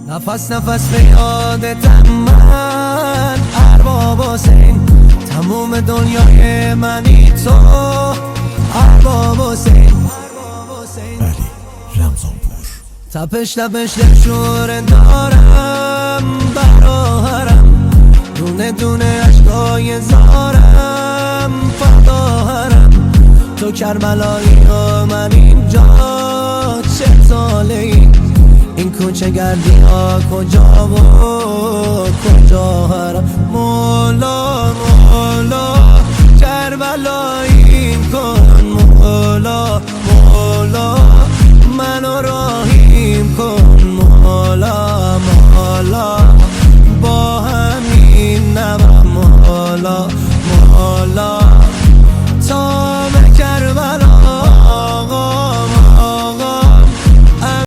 نفس نفس به یادتم من ارباب حسین، تموم دنیای منی تو ارباب حسین. علی رمضانپور. تپش تپش شور دارم براهرم، دونه دونه عشقای زارم فداهرم. تو کربلایی و من اینجا چه ساله ای، این کوچه گردی ها کجا و کجا هرم. مولا مولا کربلایی کن، مولا مولا منو راهی